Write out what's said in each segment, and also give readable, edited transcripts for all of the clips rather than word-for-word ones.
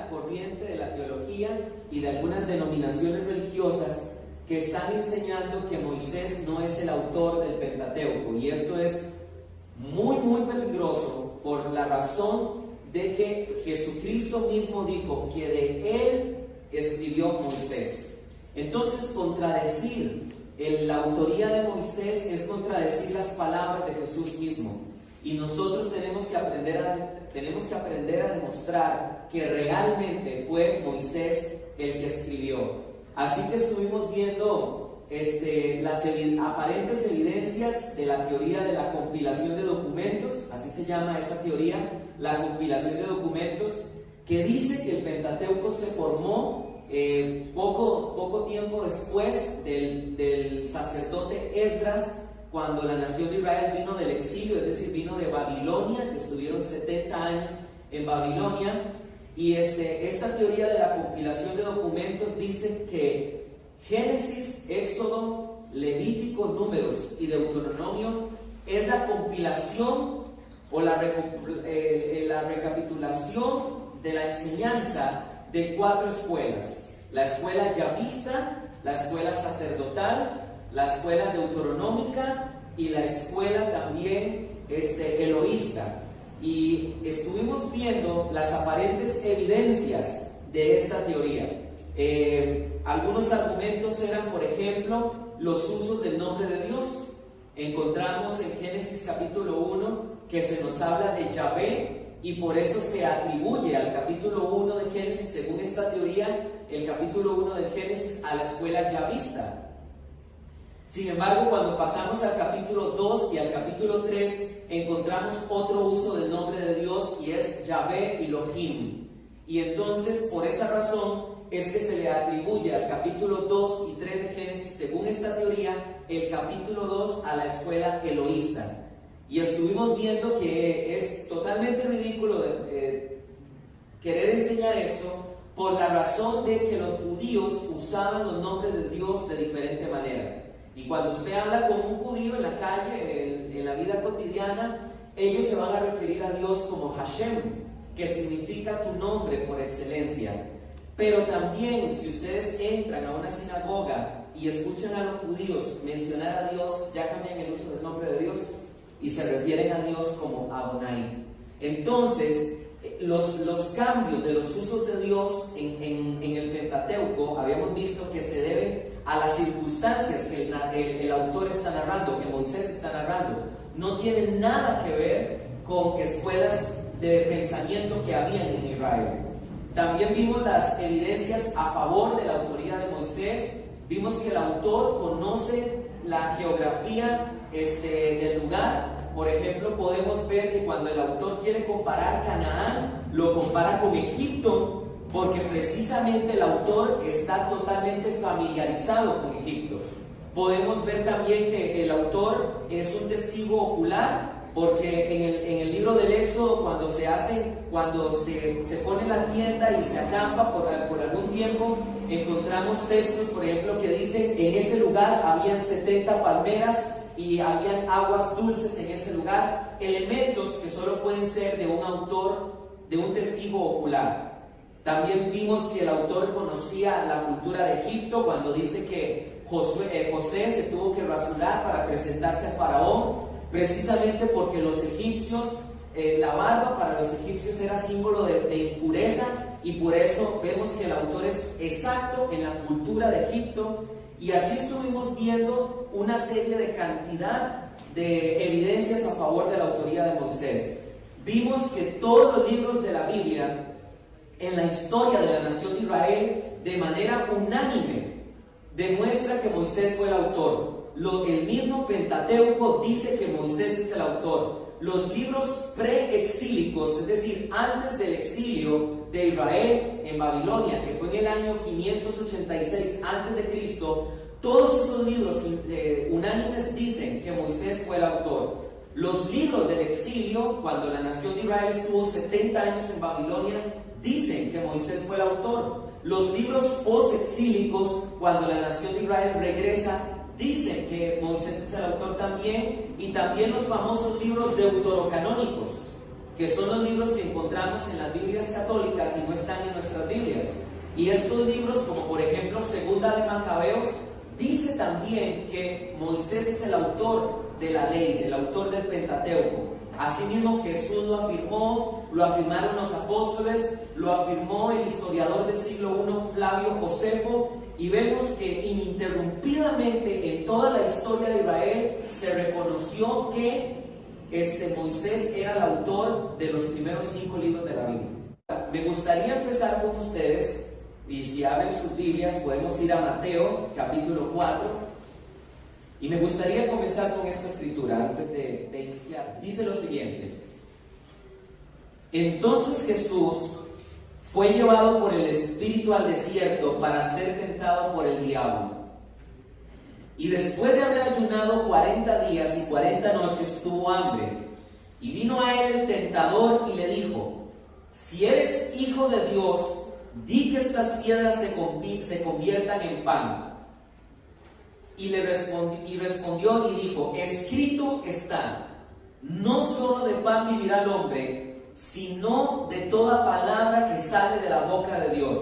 una corriente de la teología y de algunas denominaciones religiosas que están enseñando que Moisés no es el autor del Pentateuco, y esto es muy peligroso por la razón de que Jesucristo mismo dijo que de él escribió Moisés. Entonces, contradecir la autoría de Moisés es contradecir las palabras de Jesús mismo, y nosotros tenemos que aprender a demostrar que realmente fue Moisés el que escribió. Así que estuvimos viendo las aparentes evidencias de la teoría de la compilación de documentos, así se llama esa teoría, la compilación de documentos, que dice que el Pentateuco se formó poco tiempo después del sacerdote Esdras, cuando la nación de Israel vino del exilio, es decir, vino de Babilonia, que estuvieron 70 años en Babilonia. Y esta teoría de la compilación de documentos dice que Génesis, Éxodo, Levítico, Números y Deuteronomio es la compilación o la recapitulación de la enseñanza de 4 escuelas: la escuela yavista, la escuela sacerdotal, la escuela deuteronómica y la escuela también eloísta. Y estuvimos viendo las aparentes evidencias de esta teoría. Algunos argumentos eran, por ejemplo, los usos del nombre de Dios. Encontramos en Génesis capítulo 1 que se nos habla de Yahvé, y por eso se atribuye al capítulo 1 de Génesis, según esta teoría, el capítulo 1 de Génesis a la escuela yavista. Sin embargo, cuando pasamos al capítulo 2 y al capítulo 3, encontramos otro uso del nombre de Dios, y es Yahvé Elohim. Y entonces, por esa razón, es que se le atribuye al capítulo 2 y 3 de Génesis, según esta teoría, el capítulo 2 a la escuela eloísta. Y estuvimos viendo que es totalmente ridículo querer enseñar esto, por la razón de que los judíos usaban los nombres de Dios de diferente manera. Y cuando usted habla con un judío en la calle, en la vida cotidiana, ellos se van a referir a Dios como Hashem, que significa tu nombre por excelencia. Pero también, si ustedes entran a una sinagoga y escuchan a los judíos mencionar a Dios, ya cambian el uso del nombre de Dios y se refieren a Dios como Adonai. Entonces, los cambios de los usos de Dios en el Pentateuco, habíamos visto que se deben a las circunstancias que el autor está narrando, que Moisés está narrando. No tienen nada que ver con escuelas de pensamiento que habían en Israel. También vimos las evidencias a favor de la autoría de Moisés. Vimos que el autor conoce la geografía del lugar. Por ejemplo, podemos ver que cuando el autor quiere comparar Canaán, lo compara con Egipto, porque precisamente el autor está totalmente familiarizado con Egipto. Podemos ver también que el autor es un testigo ocular, porque en el libro del Éxodo, cuando se pone la tienda y se acampa por algún tiempo, encontramos textos, por ejemplo, que dicen: en ese lugar habían 70 palmeras y habían aguas dulces en ese lugar, elementos que solo pueden ser de un autor, de un testigo ocular. También vimos que el autor conocía la cultura de Egipto, cuando dice que José se tuvo que rasurar para presentarse a Faraón, precisamente porque los egipcios, la barba para los egipcios era símbolo de impureza, y por eso vemos que el autor es exacto en la cultura de Egipto. Y así estuvimos viendo una serie de cantidad de evidencias a favor de la autoría de Moisés. Vimos que todos los libros de la Biblia, en la historia de la nación de Israel, de manera unánime, demuestra que Moisés fue el autor. El mismo Pentateuco dice que Moisés es el autor. Los libros preexílicos, es decir, antes del exilio de Israel en Babilonia, que fue en el año 586 a.C., todos esos libros unánimes dicen que Moisés fue el autor. Los libros del exilio, cuando la nación de Israel estuvo 70 años en Babilonia, dicen que Moisés fue el autor. Los libros post-exílicos, cuando la nación de Israel regresa, dicen que Moisés es el autor también. Y también los famosos libros deuterocanónicos, que son los libros que encontramos en las Biblias católicas y no están en nuestras Biblias. Y estos libros, como por ejemplo Segunda de Macabeos, dice también que Moisés es el autor de la ley, el autor del Pentateuco. Asimismo Jesús lo afirmó, lo afirmaron los apóstoles, lo afirmó el historiador del siglo I, Flavio Josefo, y vemos que ininterrumpidamente en toda la historia de Israel se reconoció que Moisés era el autor de los primeros 5 libros de la Biblia. Me gustaría empezar con ustedes, y si abren sus Biblias podemos ir a Mateo capítulo 4. Y me gustaría comenzar con esta escritura antes de iniciar. Dice lo siguiente: entonces Jesús fue llevado por el Espíritu al desierto para ser tentado por el diablo. Y después de haber ayunado 40 días y 40 noches tuvo hambre. Y vino a él el tentador y le dijo: si eres hijo de Dios, di que estas piedras se conviertan en pan. Y respondió y dijo: escrito está, no solo de pan vivirá el hombre, sino de toda palabra que sale de la boca de Dios.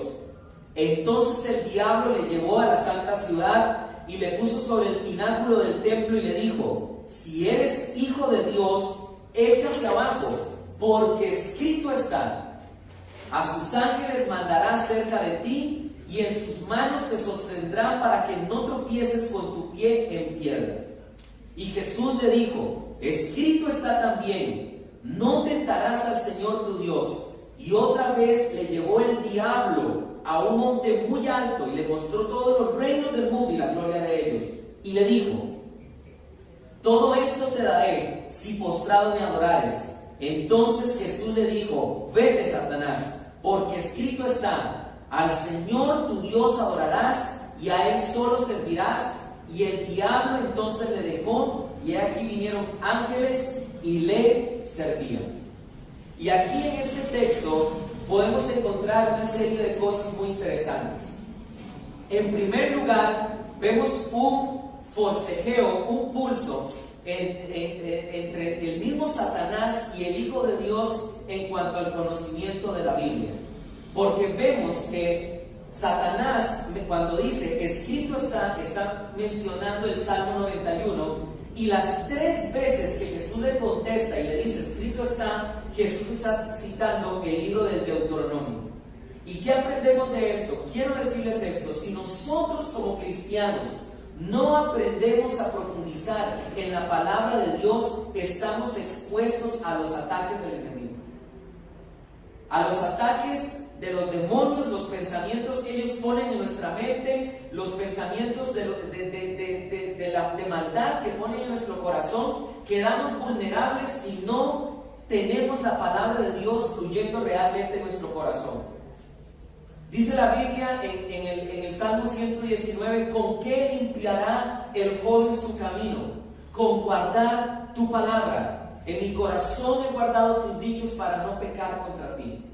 Entonces el diablo le llevó a la santa ciudad y le puso sobre el pináculo del templo y le dijo: si eres hijo de Dios, échate abajo, porque escrito está, a sus ángeles mandará cerca de ti, y en sus manos te sostendrán para que no tropieces con tu pie en piedra. Y Jesús le dijo: escrito está también, no tentarás al Señor tu Dios. Y otra vez le llevó el diablo a un monte muy alto y le mostró todos los reinos del mundo y la gloria de ellos. Y le dijo: todo esto te daré si postrado me adorares. Entonces Jesús le dijo: vete, Satanás, porque escrito está, al Señor tu Dios adorarás y a Él solo servirás. Y el diablo entonces le dejó, y aquí vinieron ángeles y le servían. Y aquí en este texto podemos encontrar una serie de cosas muy interesantes. En primer lugar, vemos un forcejeo, un pulso entre el mismo Satanás y el Hijo de Dios en cuanto al conocimiento de la Biblia. Porque vemos que Satanás, cuando dice escrito está mencionando el Salmo 91, y las 3 veces que Jesús le contesta y le dice escrito está, Jesús está citando el libro del Deuteronomio. ¿Y qué aprendemos de esto? Quiero decirles esto: si nosotros como cristianos no aprendemos a profundizar en la palabra de Dios, estamos expuestos a los ataques del enemigo, a los ataques de los demonios, los pensamientos que ellos ponen en nuestra mente, los pensamientos de maldad que ponen en nuestro corazón. Quedamos vulnerables si no tenemos la palabra de Dios fluyendo realmente en nuestro corazón. Dice la Biblia en el Salmo 119: ¿con qué limpiará el joven su camino? Con guardar tu palabra. En mi corazón he guardado tus dichos para no pecar contra ti.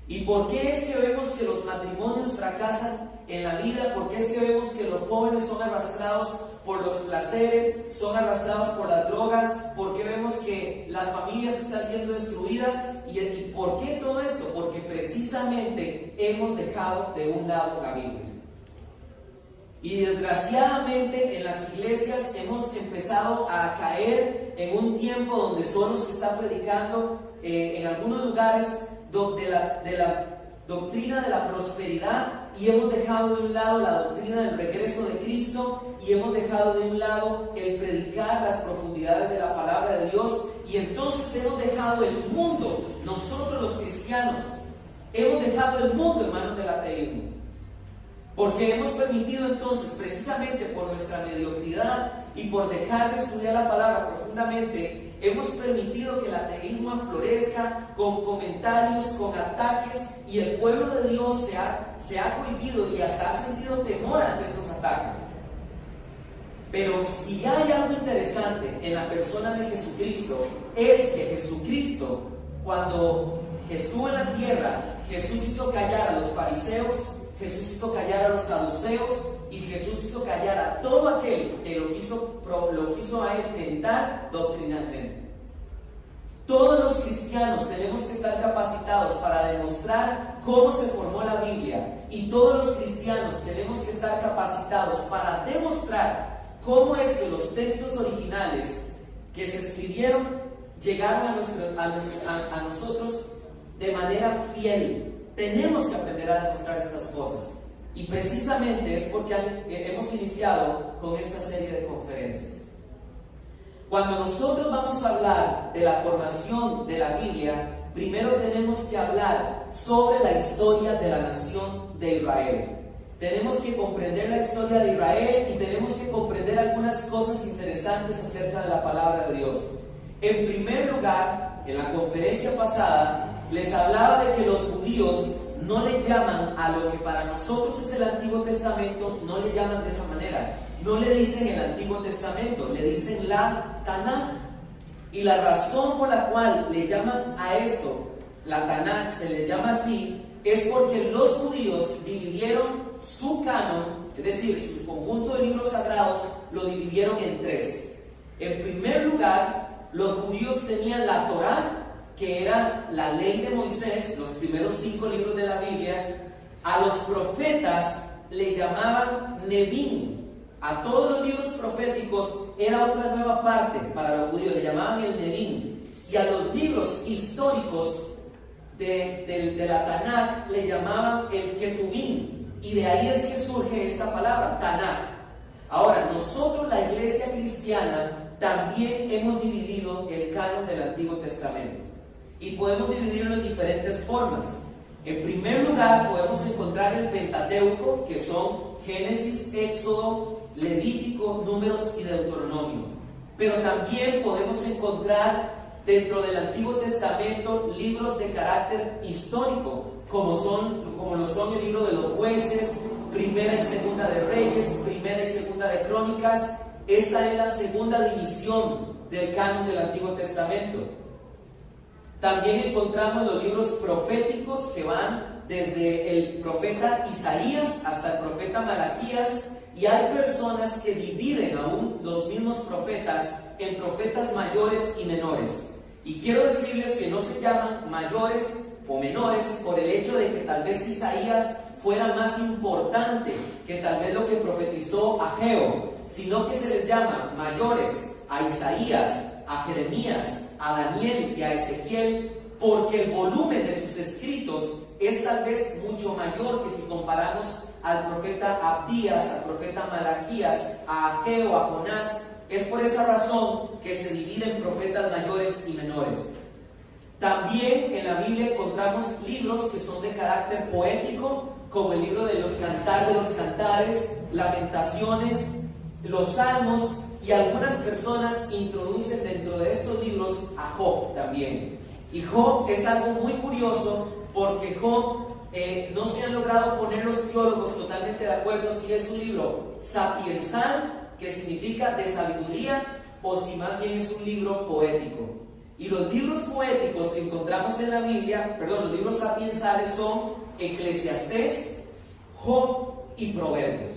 ¿Y por qué es que vemos que los matrimonios fracasan en la vida? ¿Por qué es que vemos que los jóvenes son arrastrados por los placeres, son arrastrados por las drogas? ¿Por qué vemos que las familias están siendo destruidas? ¿Y por qué todo esto? Porque precisamente hemos dejado de un lado la Biblia. Y desgraciadamente en las iglesias hemos empezado a caer en un tiempo donde solo se está predicando en algunos lugares de la doctrina de la prosperidad, y hemos dejado de un lado la doctrina del regreso de Cristo, y hemos dejado de un lado el predicar las profundidades de la palabra de Dios, y entonces hemos dejado el mundo, nosotros los cristianos, hemos dejado el mundo en manos del ateísmo, porque hemos permitido entonces, precisamente por nuestra mediocridad y por dejar de estudiar la palabra profundamente, hemos permitido que el ateísmo florezca con comentarios, con ataques, y el pueblo de Dios se ha cohibido y hasta ha sentido temor ante estos ataques. Pero si hay algo interesante en la persona de Jesucristo, es que Jesucristo, cuando estuvo en la tierra, Jesús hizo callar a los fariseos, Jesús hizo callar a los saduceos, y Jesús hizo callar a todo aquel que lo quiso a él tentar doctrinalmente. Todos los cristianos cristianos tenemos que estar capacitados para demostrar cómo se formó la Biblia, y todos los cristianos tenemos que estar capacitados para demostrar cómo es que los textos originales que se escribieron llegaron a nosotros de manera fiel. Tenemos que aprender a demostrar estas cosas. Y precisamente es porque hemos iniciado con esta serie de conferencias. Cuando nosotros vamos a hablar de la formación de la Biblia, primero tenemos que hablar sobre la historia de la nación de Israel. Tenemos que comprender la historia de Israel y tenemos que comprender algunas cosas interesantes acerca de la palabra de Dios. En primer lugar, en la conferencia pasada, les hablaba de que los judíos no le llaman a lo que para nosotros es el Antiguo Testamento, no le llaman de esa manera. No le dicen el Antiguo Testamento, le dicen la Tanaj. Y la razón por la cual le llaman a esto, la Tanaj, se le llama así, es porque los judíos dividieron su canon, es decir, su conjunto de libros sagrados, lo dividieron en tres. En primer lugar, los judíos tenían la Torá, que era la ley de Moisés, los primeros 5 libros de la Biblia. A los profetas le llamaban Nebim. A todos los libros proféticos era otra nueva parte para los judíos, le llamaban el Nebim. Y a los libros históricos de la Tanaj le llamaban el Ketubim. Y de ahí es que surge esta palabra, Tanaj. Ahora, nosotros, la iglesia cristiana, también hemos dividido el canon del Antiguo Testamento. Y podemos dividirlo en diferentes formas. En primer lugar, podemos encontrar el Pentateuco, que son Génesis, Éxodo, Levítico, Números y Deuteronomio. Pero también podemos encontrar dentro del Antiguo Testamento libros de carácter histórico, como lo son el libro de los Jueces, Primera y Segunda de Reyes, Primera y Segunda de Crónicas. Esta es la segunda división del canon del Antiguo Testamento. También encontramos los libros proféticos que van desde el profeta Isaías hasta el profeta Malaquías, y hay personas que dividen aún los mismos profetas en profetas mayores y menores. Y quiero decirles que no se llaman mayores o menores por el hecho de que tal vez Isaías fuera más importante que tal vez lo que profetizó Ageo, sino que se les llama mayores a Isaías, a Jeremías, a Daniel y a Ezequiel, porque el volumen de sus escritos es tal vez mucho mayor que si comparamos al profeta Abdías, al profeta Malaquías, a Ageo, a Jonás. Es por esa razón que se dividen profetas mayores y menores. También en la Biblia encontramos libros que son de carácter poético, como el libro del Cantar de los Cantares, Lamentaciones, los Salmos, y algunas personas introducen dentro de estos libros a Job también. Y Job es algo muy curioso, porque Job no se han logrado poner los teólogos totalmente de acuerdo si es un libro sapiensal, que significa de sabiduría, o si más bien es un libro poético. Y los libros poéticos que encontramos en la Biblia, los libros sapiensales son Eclesiastés, Job y Proverbios.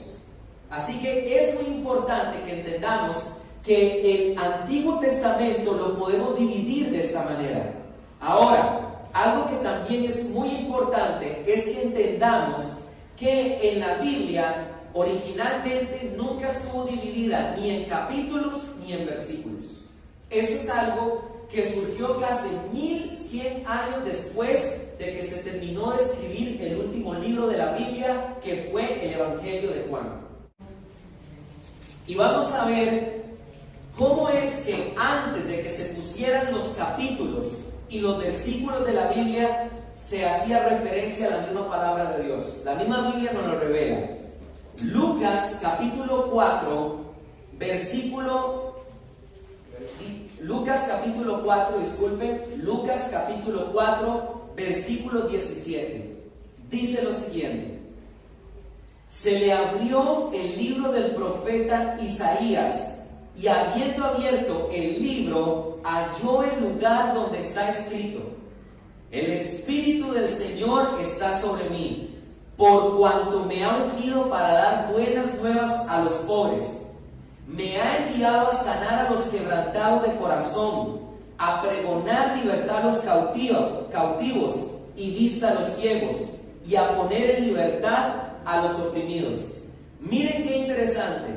Así que es muy importante que entendamos que el Antiguo Testamento lo podemos dividir de esta manera. Ahora, algo que también es muy importante es que entendamos que en la Biblia originalmente nunca estuvo dividida ni en capítulos ni en versículos. Eso es algo que surgió casi 1100 años después de que se terminó de escribir el último libro de la Biblia, que fue el Evangelio de Juan. Y vamos a ver cómo es que antes de que se pusieran los capítulos y los versículos de la Biblia, se hacía referencia a la misma palabra de Dios. La misma Biblia nos lo revela. Lucas capítulo 4, Lucas capítulo 4, versículo 17. Dice lo siguiente: se le abrió el libro del profeta Isaías, y habiendo abierto el libro, halló el lugar donde está escrito: el Espíritu del Señor está sobre mí, por cuanto me ha ungido para dar buenas nuevas a los pobres. Me ha enviado a sanar a los quebrantados de corazón, a pregonar libertad a los cautivos y vista a los ciegos, y a poner en libertad a los oprimidos. Miren qué interesante.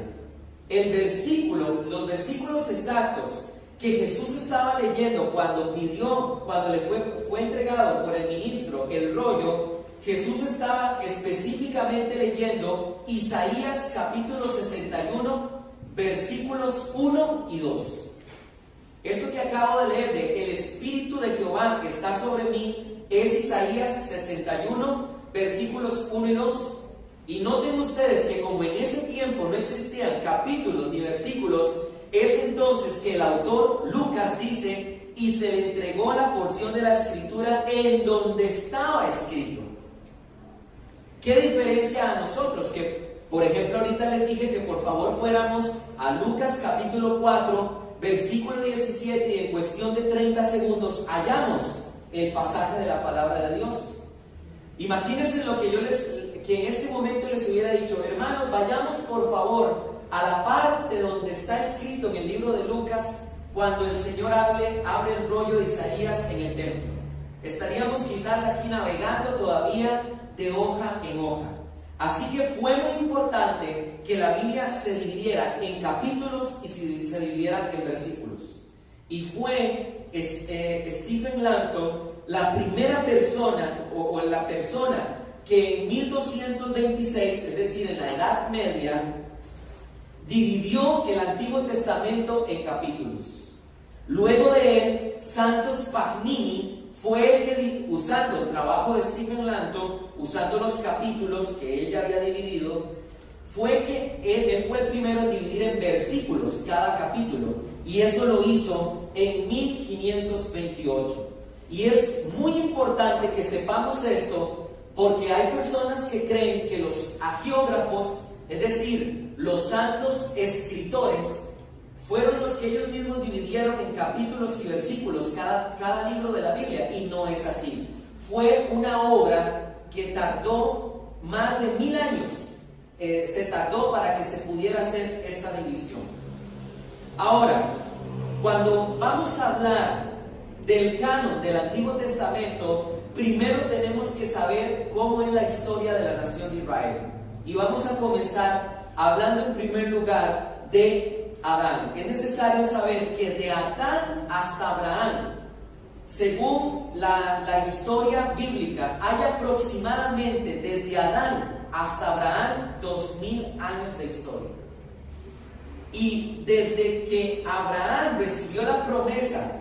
Los versículos exactos que Jesús estaba leyendo cuando le fue entregado por el ministro el rollo, Jesús estaba específicamente leyendo Isaías capítulo 61, versículos 1 y 2. Eso que acabo de leer de el Espíritu de Jehová que está sobre mí es Isaías 61, versículos 1 y 2. Y noten ustedes que como en ese tiempo no existían capítulos ni versículos, es entonces que el autor Lucas dice, y se le entregó la porción de la escritura en donde estaba escrito. ¿Qué diferencia a nosotros? Que, por ejemplo, ahorita les dije que por favor fuéramos a Lucas capítulo 4, versículo 17, y en cuestión de 30 segundos hallamos el pasaje de la palabra de Dios. Imagínense lo que que en este momento les hubiera dicho: hermanos, vayamos por favor a la parte donde está escrito en el libro de Lucas, cuando el Señor abre el rollo de Isaías en el templo. Estaríamos quizás aquí navegando todavía de hoja en hoja. Así que fue muy importante que la Biblia se dividiera en capítulos y se dividiera en versículos. Y fue Stephen Langton la primera persona, o la persona que en 1226, es decir, en la Edad Media, dividió el Antiguo Testamento en capítulos. Luego de él, Santos Pagnini fue el que, usando el trabajo de Stephen Langton, usando los capítulos que él ya había dividido, él fue el primero en dividir en versículos cada capítulo, y eso lo hizo en 1528. Y es muy importante que sepamos esto, porque hay personas que creen que los hagiógrafos, es decir, los santos escritores, fueron los que ellos mismos dividieron en capítulos y versículos cada libro de la Biblia, y no es así. Fue una obra que tardó más de 1000 años, se tardó para que se pudiera hacer esta división. Ahora, cuando vamos a hablar del canon del Antiguo Testamento, primero tenemos que saber cómo es la historia de la nación de Israel. Y vamos a comenzar hablando en primer lugar de Adán. Es necesario saber que de Adán hasta Abraham, según la historia bíblica, hay aproximadamente desde Adán hasta Abraham 2000 años de historia. Y desde que Abraham recibió la promesa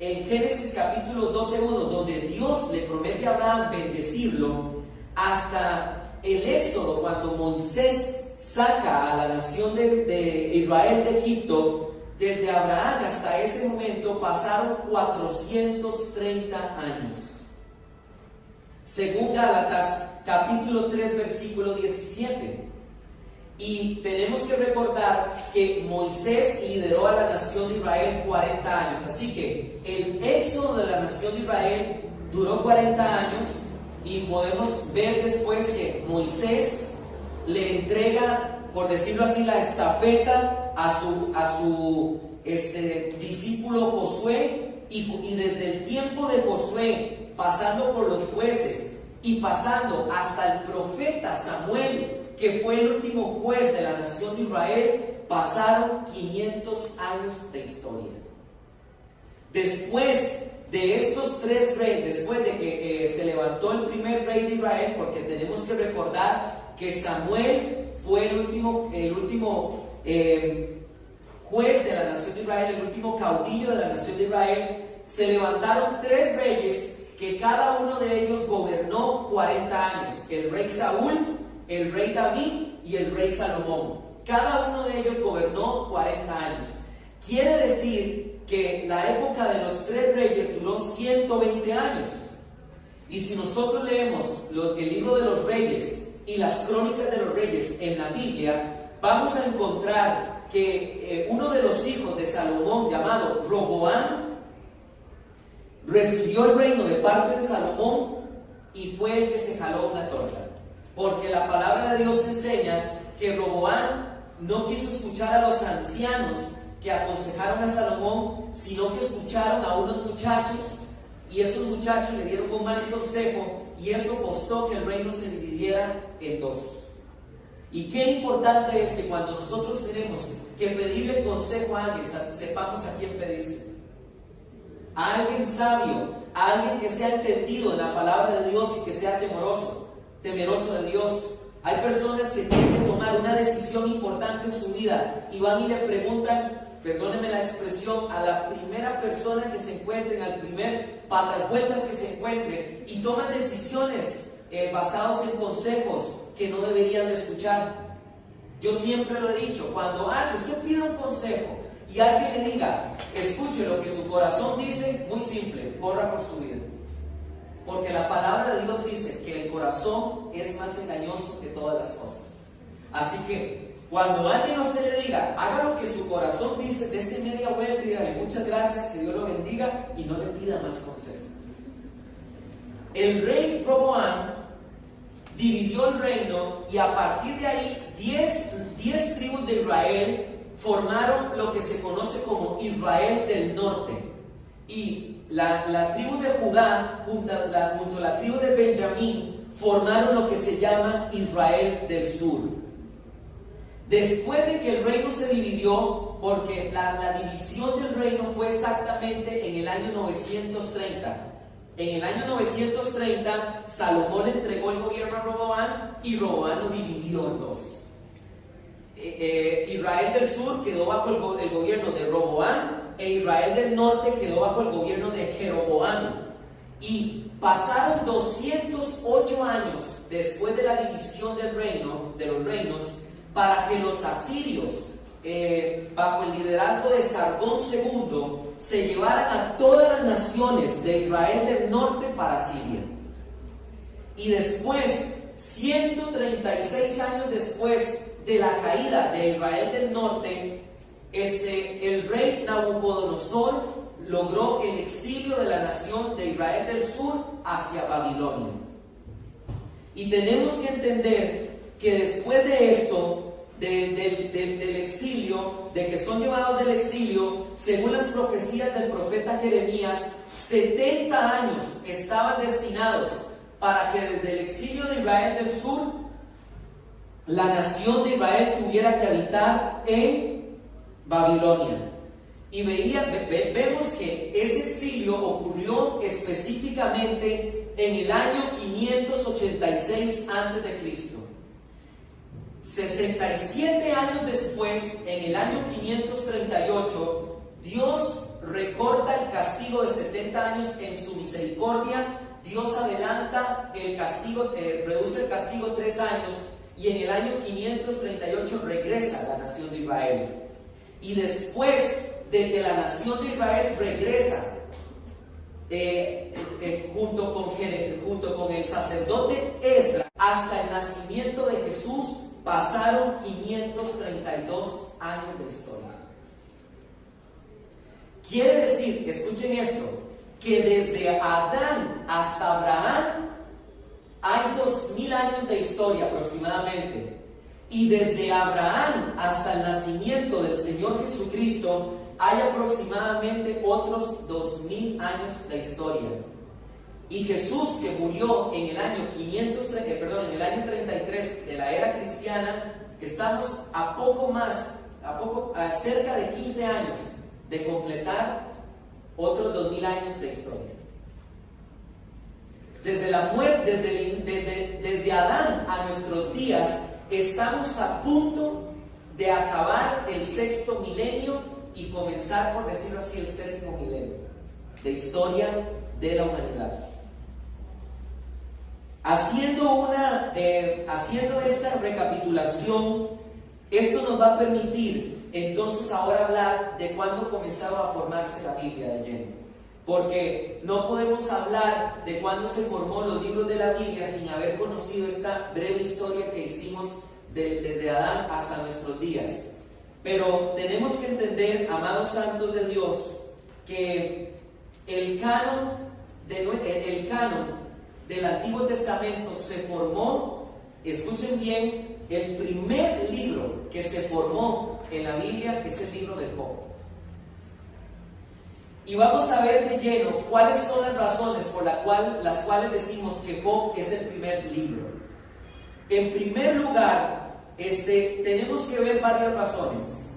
en Génesis capítulo 12:1, donde Dios le promete a Abraham bendecirlo, hasta el Éxodo, cuando Moisés saca a la nación de Israel de Egipto, desde Abraham hasta ese momento pasaron 430 años. Según Gálatas capítulo 3 versículo 17. Y tenemos que recordar que Moisés lideró a la nación de Israel 40 años. Así que el éxodo de la nación de Israel duró 40 años, y podemos ver después que Moisés le entrega, por decirlo así, la estafeta a su discípulo Josué, y desde el tiempo de Josué, pasando por los jueces y pasando hasta el profeta Samuel, que fue el último juez de la nación de Israel, pasaron 500 años de historia. Después de estos tres reyes, después de que se levantó el primer rey de Israel, porque tenemos que recordar que Samuel fue el último juez de la nación de Israel, el último caudillo de la nación de Israel, se levantaron tres reyes que cada uno de ellos gobernó 40 años: el rey Saúl, el rey David y el rey Salomón. Cada uno de ellos gobernó 40 años. Quiere decir que la época de los tres reyes duró 120 años. Y si nosotros leemos el libro de los reyes y las crónicas de los reyes en la Biblia, vamos a encontrar que uno de los hijos de Salomón, llamado Roboam, recibió el reino de parte de Salomón y fue el que se jaló una torta. Porque la palabra de Dios enseña que Roboam no quiso escuchar a los ancianos que aconsejaron a Salomón, sino que escucharon a unos muchachos y esos muchachos le dieron un mal consejo y eso costó que el reino se dividiera en dos. Y qué importante es que cuando nosotros tenemos que pedirle consejo a alguien, sepamos a quién pedirse. A alguien sabio, a alguien que sea entendido en la palabra de Dios y que sea temeroso de Dios. Hay personas que tienen que tomar una decisión importante en su vida y van y le preguntan, perdónenme la expresión, a la primera persona que se encuentren, al primer patas vueltas que se encuentren, y toman decisiones basadas en consejos que no deberían de escuchar. Yo siempre lo he dicho, cuando usted pida un consejo y alguien le diga, escuche lo que su corazón dice, muy simple, corra por su vida. Porque la palabra de Dios dice que el corazón es más engañoso que todas las cosas. Así que cuando alguien a usted le diga, haga lo que su corazón dice, dése media vuelta y dígale muchas gracias, que Dios lo bendiga, y no le pida más consejo. El rey Roboam dividió el reino y a partir de ahí 10 tribus de Israel formaron lo que se conoce como Israel del norte. Y la tribu de Judá junto a la tribu de Benjamín formaron lo que se llama Israel del sur. Después de que el reino se dividió, porque la división del reino fue exactamente en el año 930. En el año 930 Salomón entregó el gobierno a Roboam y Roboam lo dividió en dos. Israel del sur quedó bajo el gobierno de Roboam e Israel del norte quedó bajo el gobierno de Jeroboam. Y pasaron 208 años después de la división del reino, de los reinos, para que los asirios, bajo el liderazgo de Sargón II, se llevaran a todas las naciones de Israel del norte para Siria. Y después, 136 años después de la caída de Israel del norte, el rey Nabucodonosor logró el exilio de la nación de Israel del sur hacia Babilonia. Y tenemos que entender que después de esto, del exilio, de que son llevados del exilio, según las profecías del profeta Jeremías, 70 años estaban destinados para que desde el exilio de Israel del sur, la nación de Israel tuviera que habitar en Babilonia. Y vemos que ese exilio ocurrió específicamente en el año 586 a.C. 67 años después, en el año 538, Dios recorta el castigo de 70 años en su misericordia. Dios adelanta el castigo, reduce el castigo 3 años, y en el año 538 regresa la nación de Israel. Y después de que la nación de Israel regresa, junto con el sacerdote Esdras, hasta el nacimiento de Jesús, pasaron 532 años de historia. Quiere decir, escuchen esto, que desde Adán hasta Abraham hay 2000 años de historia aproximadamente. Y desde Abraham hasta el nacimiento del Señor Jesucristo hay aproximadamente otros 2000 años de historia. Y Jesús, que murió en el año 33 de la era cristiana, estamos a cerca de 15 años de completar otros 2000 años de historia. Desde la muerte, desde Adán a nuestros días, estamos a punto de acabar el 6º milenio y comenzar, por decirlo así, el 7º milenio de historia de la humanidad. Haciendo esta recapitulación, esto nos va a permitir entonces ahora hablar de cuándo comenzaba a formarse la Biblia de lleno. Porque no podemos hablar de cuándo se formó los libros de la Biblia sin haber conocido esta breve historia que hicimos desde Adán hasta nuestros días. Pero tenemos que entender, amados santos de Dios, que el canon del Antiguo Testamento se formó, escuchen bien, el primer libro que se formó en la Biblia es el libro de Job. Y vamos a ver de lleno cuáles son las razones por las cuales decimos que Job es el primer libro. En primer lugar, tenemos que ver varias razones.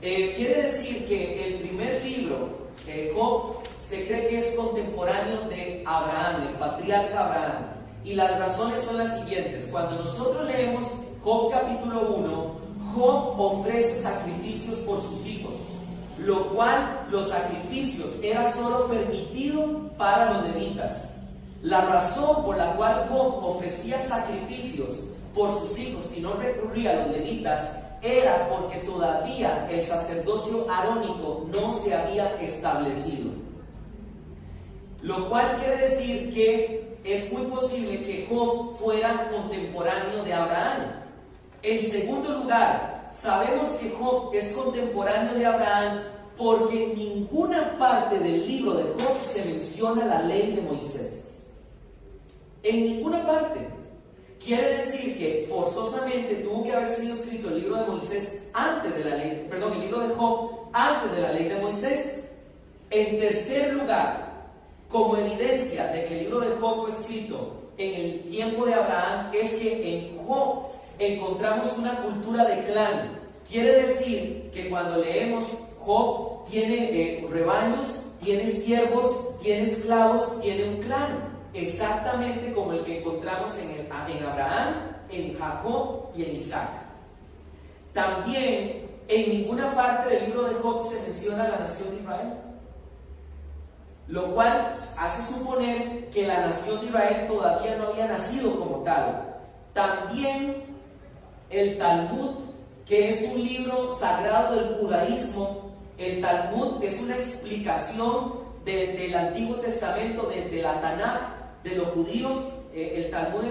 Quiere decir que el primer libro, Job, se cree que es contemporáneo de Abraham, el patriarca Abraham. Y las razones son las siguientes. Cuando nosotros leemos Job capítulo 1, Job ofrece sacrificios por sus hijos, lo cual los sacrificios era solo permitido para los levitas. La razón por la cual Job ofrecía sacrificios por sus hijos y no recurría a los levitas era porque todavía el sacerdocio arónico no se había establecido. Lo cual quiere decir que es muy posible que Job fuera contemporáneo de Abraham. En segundo lugar, sabemos que Job es contemporáneo de Abraham porque en ninguna parte del libro de Job se menciona la ley de Moisés. En ninguna parte. Quiere decir que forzosamente tuvo que haber sido escrito el libro de Moisés antes de la ley, perdón, el libro de Job antes de la ley de Moisés. En tercer lugar, como evidencia de que el libro de Job fue escrito en el tiempo de Abraham, es que en Job encontramos una cultura de clan. Quiere decir que cuando leemos Job tiene rebaños, tiene siervos, tiene esclavos, tiene un clan. Exactamente como el que encontramos en Abraham, en Jacob y en Isaac. También en ninguna parte del libro de Job se menciona la nación de Israel, lo cual hace suponer que la nación de Israel todavía no había nacido como tal. También el Talmud, que es un libro sagrado del judaísmo, el Talmud es una explicación del Antiguo Testamento, de la Tanaj, de los judíos. El Talmud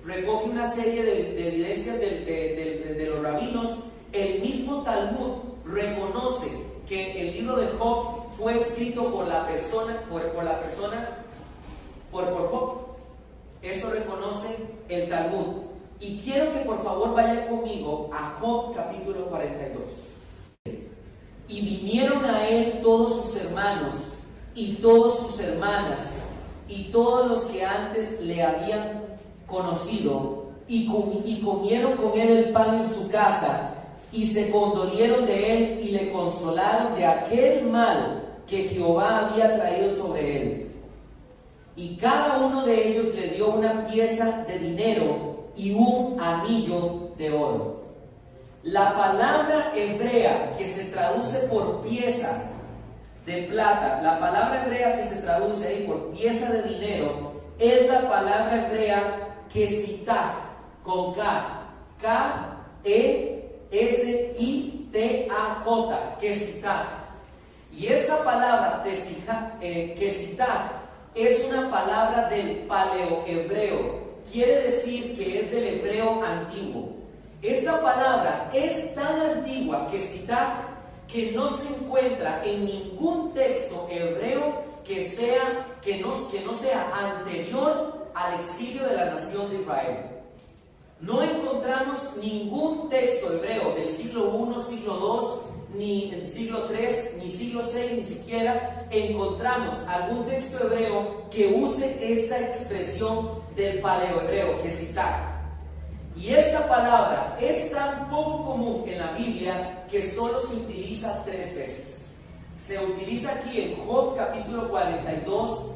recoge una serie de evidencias de los rabinos. El mismo Talmud reconoce que el libro de Job fue escrito por Job. Eso reconoce el Talmud. Y quiero que por favor vayan conmigo a Job capítulo 42. Y vinieron a él todos sus hermanos y todas sus hermanas y todos los que antes le habían conocido y comieron con él el pan en su casa y se condolieron de él y le consolaron de aquel mal que Jehová había traído sobre él. Y cada uno de ellos le dio una pieza de dinero y un anillo de oro. La palabra hebrea que se traduce por pieza de plata, la palabra hebrea que se traduce ahí por pieza de dinero, es la palabra hebrea kesitah, con K, K-E-S-I-T-A-J, kesitah. Y esta palabra kesitah es una palabra del paleohebreo, quiere decir que es del hebreo antiguo. Esta palabra es tan antigua, kesitah, que no se encuentra en ningún texto hebreo que no sea anterior al exilio de la nación de Israel. No encontramos ningún texto hebreo del siglo I, siglo II, ni del siglo III, ni siglo VI, ni siquiera encontramos algún texto hebreo que use esta expresión del paleohebreo, kesitah. Y esta palabra es tan poco común en la Biblia que solo se utiliza 3 veces. Se utiliza aquí en Job capítulo 42,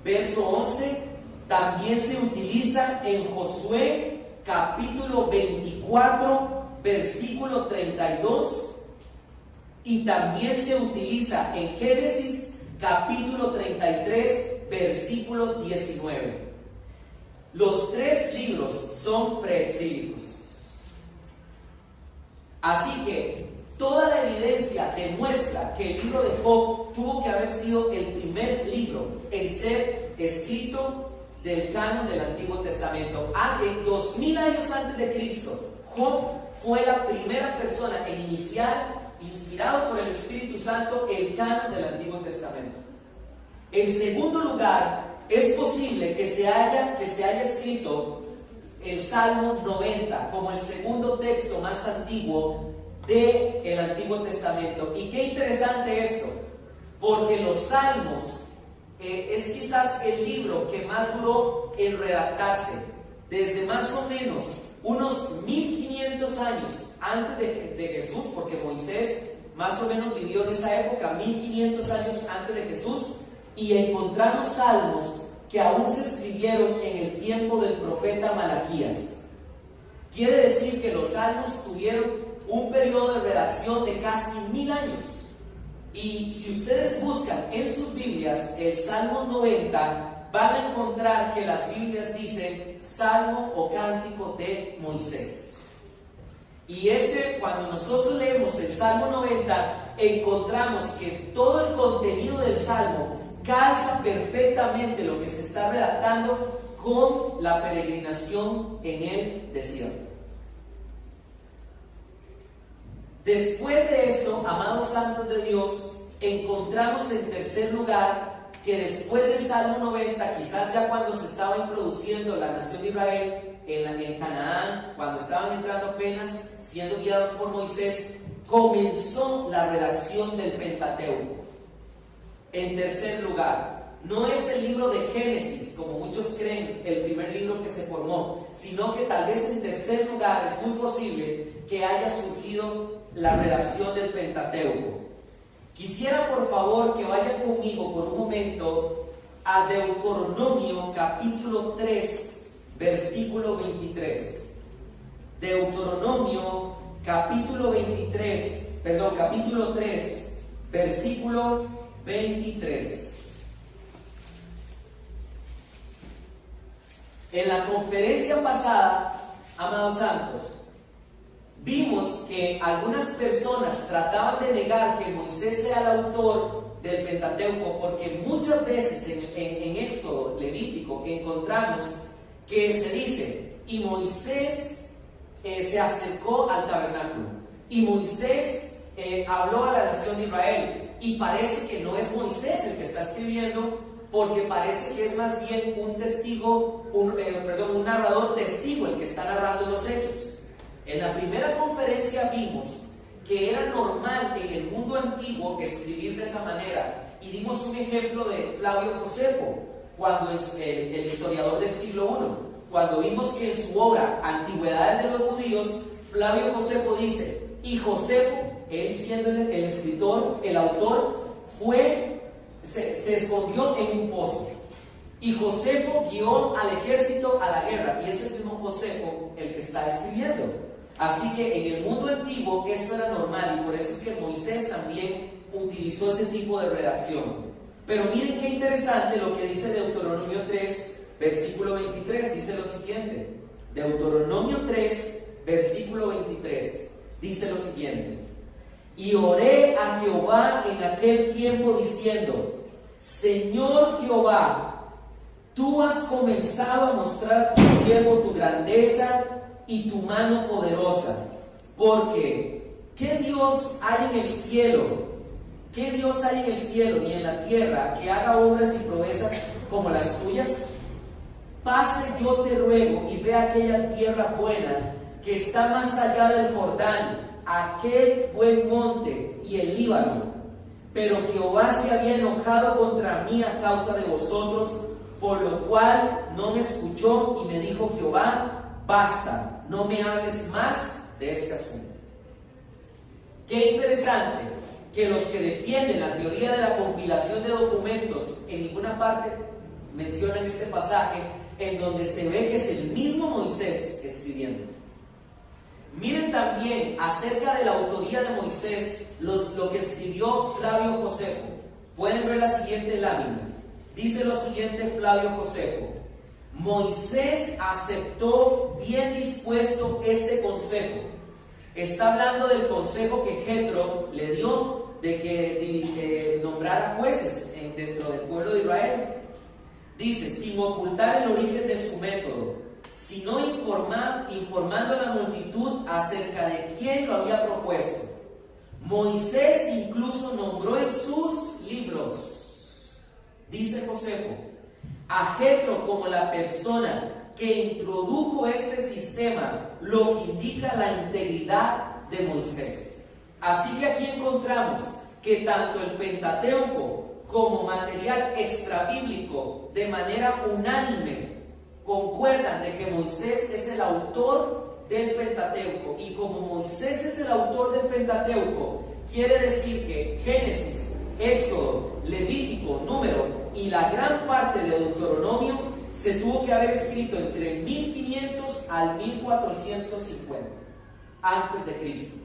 verso 11. También se utiliza en Josué capítulo 24, versículo 32. Y también se utiliza en Génesis capítulo 33, versículo 19. Los 3 libros son preexílicos. Así que toda la evidencia demuestra que el libro de Job tuvo que haber sido el primer libro en ser escrito del canon del Antiguo Testamento. Hace 2000 años antes de Cristo, Job fue la primera persona en iniciar, inspirado por el Espíritu Santo, el canon del Antiguo Testamento. En segundo lugar, es posible que se haya escrito el Salmo 90 como el segundo texto más antiguo del Antiguo Testamento. Y qué interesante esto, porque los Salmos es quizás el libro que más duró en redactarse, desde más o menos unos 1500 años antes de Jesús, porque Moisés más o menos vivió en esa época, 1500 años antes de Jesús, y encontramos salmos que aún se escribieron en el tiempo del profeta Malaquías. Quiere decir que los salmos tuvieron un periodo de redacción de casi 1000 años. Y si ustedes buscan en sus Biblias el Salmo 90, van a encontrar que las Biblias dicen Salmo o Cántico de Moisés. Y cuando nosotros leemos el Salmo 90, encontramos que todo el contenido del Salmo calza perfectamente lo que se está redactando con la peregrinación en el desierto. Después de esto, amados santos de Dios, encontramos en tercer lugar que después del Salmo 90, quizás ya cuando se estaba introduciendo la nación de Israel en Canaán, cuando estaban entrando apenas siendo guiados por Moisés, comenzó la redacción del Pentateuco. En tercer lugar, no es el libro de Génesis, como muchos creen, el primer libro que se formó, sino que tal vez en tercer lugar es muy posible que haya surgido la redacción del Pentateuco. Quisiera por favor que vayan conmigo por un momento a Deuteronomio capítulo 3, versículo 23. Deuteronomio capítulo 3, versículo 23. En la conferencia pasada, amados santos, vimos que algunas personas trataban de negar que Moisés sea el autor del Pentateuco, porque muchas veces en Éxodo, Levítico, encontramos que se dice, y Moisés se acercó al tabernáculo, y Moisés habló a la nación de Israel, y parece que no es Moisés el que está escribiendo, porque parece que es más bien un testigo, un narrador testigo el que está narrando los hechos. En la primera conferencia vimos que era normal en el mundo antiguo escribir de esa manera, y dimos un ejemplo de Flavio Josefo, cuando es el historiador del siglo I, cuando vimos que en su obra Antigüedades de los Judíos, Flavio Josefo dice, y Josefo, él siendo el escritor, el autor, se escondió en un pozo, y Josefo guió al ejército a la guerra, y es el mismo Josefo el que está escribiendo. Así que en el mundo antiguo esto era normal, y por eso es que Moisés también utilizó ese tipo de redacción. Pero miren qué interesante lo que dice Deuteronomio 3, versículo 23, dice lo siguiente. Deuteronomio 3, versículo 23, dice lo siguiente: y oré a Jehová en aquel tiempo diciendo, Señor Jehová, tú has comenzado a mostrar a tu siervo tu grandeza y tu mano poderosa, porque ¿qué Dios hay en el cielo? ¿Qué Dios hay en el cielo ni en la tierra que haga obras y proezas como las tuyas? Pase, yo te ruego, y ve aquella tierra buena que está más allá del Jordán, aquel buen monte y el Líbano. Pero Jehová se había enojado contra mí a causa de vosotros, por lo cual no me escuchó, y me dijo Jehová, basta, no me hables más de este asunto. Qué interesante que los que defienden la teoría de la compilación de documentos en ninguna parte mencionan este pasaje en donde se ve que es el mismo Moisés escribiendo. Miren también acerca de la autoría de Moisés lo que escribió Flavio Josefo. Pueden ver la siguiente lámina. Dice lo siguiente Flavio Josefo: Moisés aceptó bien dispuesto este consejo. Está hablando del consejo que Jetro le dio de que nombrara jueces dentro del pueblo de Israel. Dice, sin ocultar el origen de su método, sino informando a la multitud acerca de quién lo había propuesto. Moisés incluso nombró en sus libros, dice Josefo, a Jetro como la persona que introdujo este sistema, lo que indica la integridad de Moisés. Así que aquí encontramos que tanto el Pentateuco como material extrabíblico de manera unánime concuerdan de que Moisés es el autor del Pentateuco, y como Moisés es el autor del Pentateuco, quiere decir que Génesis, Éxodo, Levítico, Número y la gran parte de Deuteronomio se tuvo que haber escrito entre 1500 al 1450 antes de Cristo.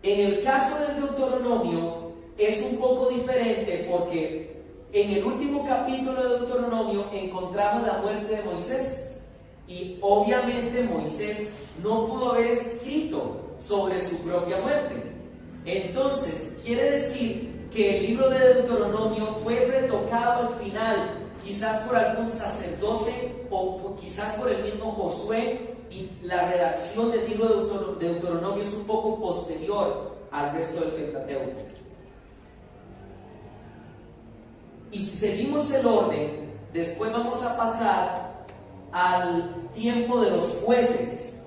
En el caso del Deuteronomio es un poco diferente, porque en el último capítulo de Deuteronomio encontramos la muerte de Moisés, y obviamente Moisés no pudo haber escrito sobre su propia muerte. Entonces quiere decir que el libro de Deuteronomio fue retocado al final, quizás por algún sacerdote o quizás por el mismo Josué, y la redacción del libro de Deuteronomio es un poco posterior al resto del Pentateuco. Y si seguimos el orden, después vamos a pasar al tiempo de los jueces.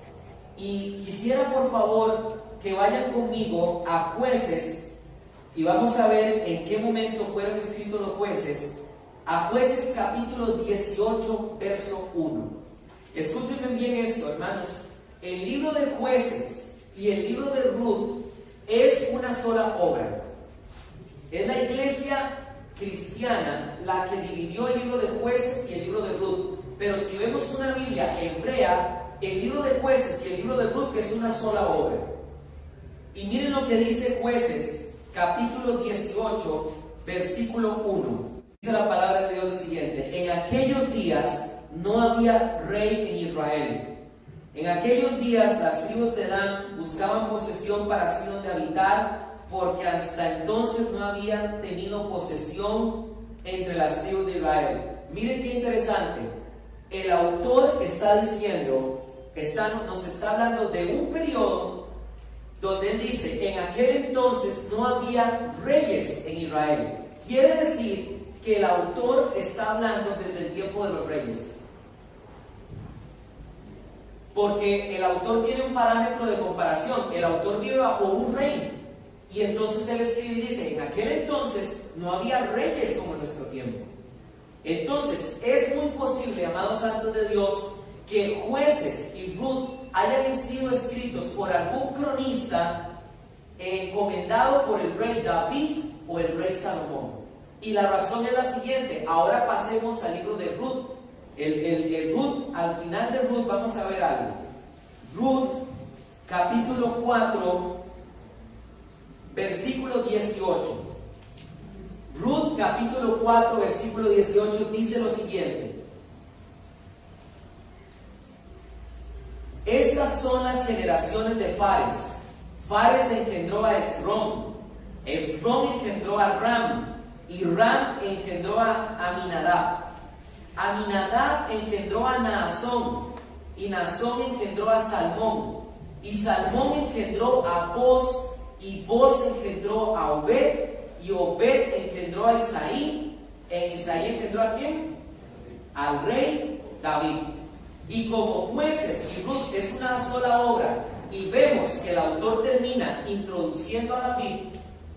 Y quisiera por favor que vayan conmigo a Jueces, y vamos a ver en qué momento fueron escritos los jueces. A Jueces capítulo 18, verso 1. Escúchenme bien esto, hermanos. El libro de Jueces y el libro de Ruth es una sola obra. Es la iglesia cristiana la que dividió el libro de Jueces y el libro de Ruth. Pero si vemos una Biblia hebrea, el libro de Jueces y el libro de Ruth es una sola obra. Y miren lo que dice Jueces, capítulo 18, versículo 1. Dice la palabra de Dios lo siguiente: en aquellos días no había rey en Israel. En aquellos días las tribus de Dan buscaban posesión para sí donde habitar, porque hasta entonces no habían tenido posesión entre las tribus de Israel. Miren qué interesante. El autor está diciendo, nos está hablando de un periodo donde él dice: en aquel entonces no había reyes en Israel. Quiere decir que el autor está hablando desde el tiempo de los reyes, porque el autor tiene un parámetro de comparación. El autor vive bajo un rey, y entonces él escribe y dice: en aquel entonces no había reyes como en nuestro tiempo. Entonces es muy posible, amados santos de Dios, que Jueces y Ruth hayan sido escritos por algún cronista encomendado por el rey David o el rey Salomón. Y la razón es la siguiente. Ahora pasemos al libro de Ruth. El Ruth, al final de Ruth vamos a ver algo. Ruth, capítulo 4, versículo 18. Ruth, capítulo 4, versículo 18, dice lo siguiente: estas son las generaciones de Fares. Fares engendró a Esrom. Esrom engendró a Ram. Y Ram engendró a Aminadab. Aminadab engendró a Naasón. Y Naasón engendró a Salmón. Y Salmón engendró a Boz. Y Boz engendró a Obed. Y Obed engendró a Isaí. ¿Isaí engendró a quién? Al rey David. Y como Jueces y Ruth es una sola obra, y vemos que el autor termina introduciendo a David,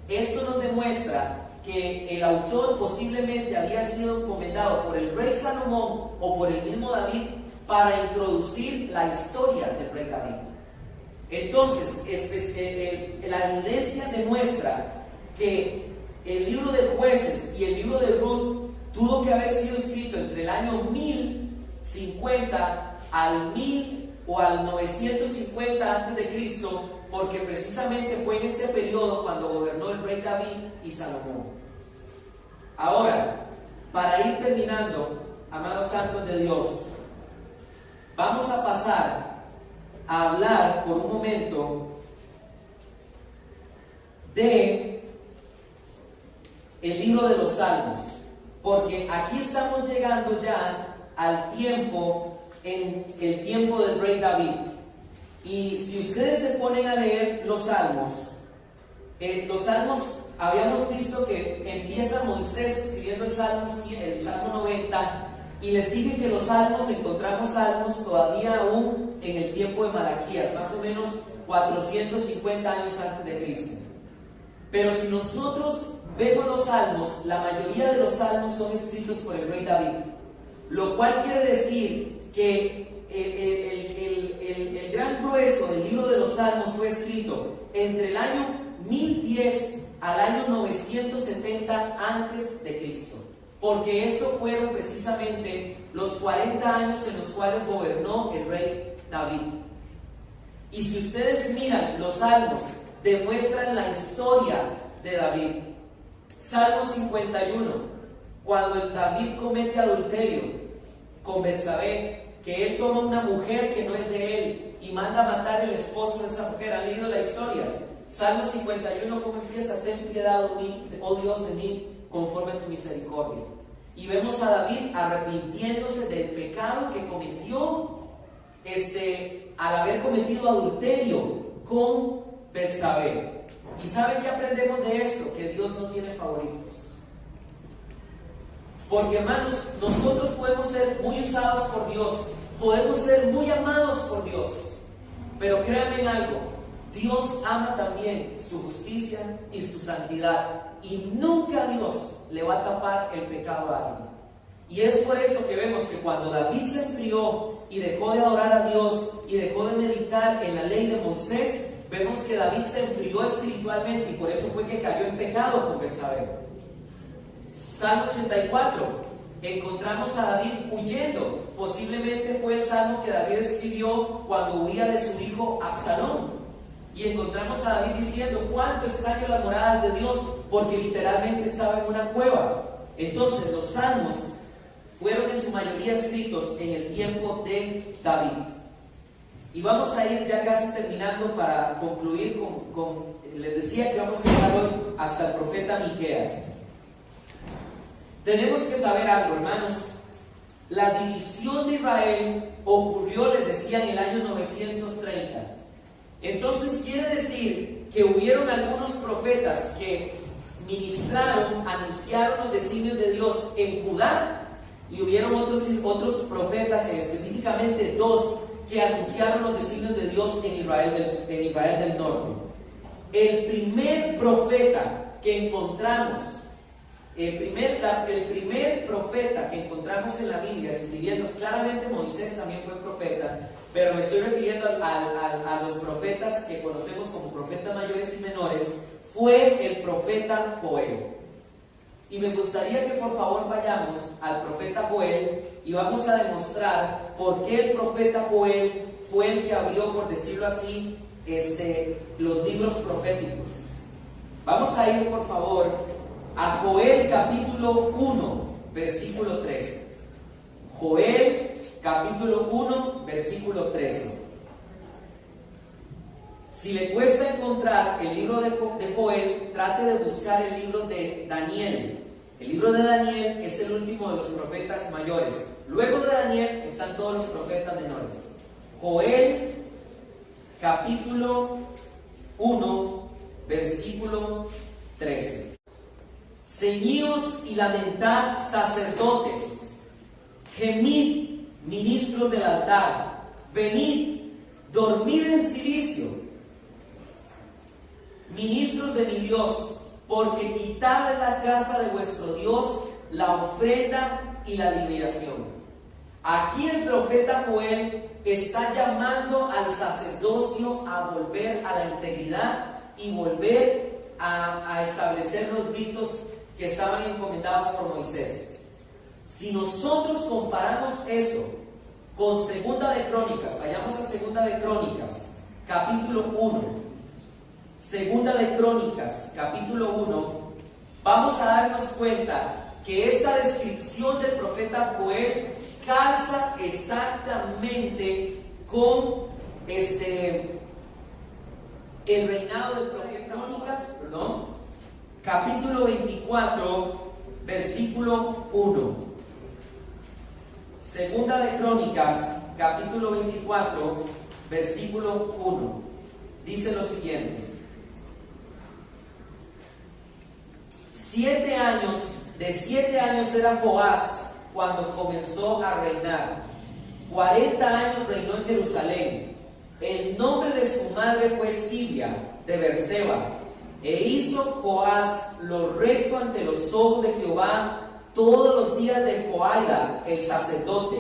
esto nos demuestra que el autor posiblemente había sido encomendado por el rey Salomón o por el mismo David para introducir la historia del rey David. Entonces, la evidencia demuestra que el libro de Jueces y el libro de Ruth tuvo que haber sido escrito entre el año 1050 al 1000 o al 950 antes de Cristo, porque precisamente fue en este periodo cuando gobernó el rey David y Salomón. Ahora, para ir terminando, amados santos de Dios, vamos a pasar a hablar por un momento de el libro de los Salmos, porque aquí estamos llegando ya al tiempo, en el tiempo del rey David. Y si ustedes se ponen a leer los Salmos habíamos visto que empieza Moisés escribiendo el Salmo 90, y les dije que los Salmos, encontramos Salmos todavía aún en el tiempo de Malaquías, más o menos 450 años antes de Cristo. Pero si nosotros vemos los salmos, la mayoría de los salmos son escritos por el rey David, lo cual quiere decir que el gran grueso del libro de los salmos fue escrito entre el año 1010 al año 970 antes de Cristo, porque estos fueron precisamente los 40 años en los cuales gobernó el rey David. Y si ustedes miran, los salmos demuestran la historia de David. Salmo 51, cuando el David comete adulterio con Betsabé, que él toma una mujer que no es de él y manda a matar el esposo de esa mujer. ¿Han leído la historia? Salmo 51, ¿cómo empieza? Ten piedad, oh Dios, de mí, conforme a tu misericordia. Y vemos a David arrepintiéndose del pecado que cometió al haber cometido adulterio con Betsabé. ¿Y saben qué aprendemos de esto? Que Dios no tiene favoritos. Porque, hermanos, nosotros podemos ser muy usados por Dios, podemos ser muy amados por Dios, pero créanme en algo, Dios ama también su justicia y su santidad, y nunca Dios le va a tapar el pecado a alguien. Y es por eso que vemos que cuando David se enfrió y dejó de adorar a Dios y dejó de meditar en la ley de Moisés, vemos que David se enfrió espiritualmente, y por eso fue que cayó en pecado con Betsabé. Salmo 84, encontramos a David huyendo. Posiblemente fue el salmo que David escribió cuando huía de su hijo Absalón. Y encontramos a David diciendo: cuánto extraño las moradas de Dios, porque literalmente estaba en una cueva. Entonces los salmos fueron en su mayoría escritos en el tiempo de David. Y vamos a ir ya casi terminando para concluir les decía que vamos a llegar hoy hasta el profeta Miqueas. Tenemos que saber algo, hermanos. La división de Israel ocurrió, les decía, en el año 930. Entonces quiere decir que hubieron algunos profetas que ministraron, anunciaron los designios de Dios en Judá, y hubieron otros profetas, específicamente dos, que anunciaron los designios de Dios en Israel del norte. El primer profeta que encontramos, el primer profeta que encontramos en la Biblia, escribiendo, claramente Moisés también fue profeta, pero me estoy refiriendo a los profetas que conocemos como profetas mayores y menores, fue el profeta Joel. Y me gustaría que por favor vayamos al profeta Joel y vamos a demostrar por qué el profeta Joel fue el que abrió, por decirlo así, los libros proféticos. Vamos a ir por favor a Joel capítulo 1, versículo 13. Joel capítulo 1, versículo 13. Si le cuesta encontrar el libro de Joel, trate de buscar el libro de Daniel. El libro de Daniel es el último de los profetas mayores. Luego de Daniel están todos los profetas menores. Joel capítulo 1, versículo 13. Ceñíos y lamentad, sacerdotes, gemid, ministros del altar, venid, dormid en silicio, ministros de mi Dios, porque quitad de la casa de vuestro Dios la ofrenda y la liberación. Aquí el profeta Joel está llamando al sacerdocio a volver a la integridad y volver a establecer los ritos que estaban encomendados por Moisés. Si nosotros comparamos eso con Segunda de Crónicas, vayamos a Segunda de Crónicas, capítulo 1. Segunda de Crónicas, capítulo 1, vamos a darnos cuenta que esta descripción del profeta Joel calza exactamente con el reinado del profeta Crónicas, capítulo 24, versículo 1. Segunda de Crónicas, capítulo 24, versículo 1. Dice lo siguiente: 7 años era Joás cuando comenzó a reinar. 40 años reinó en Jerusalén. El nombre de su madre fue Silvia de Berseba. E hizo Joás lo recto ante los ojos de Jehová todos los días de Joaida el sacerdote.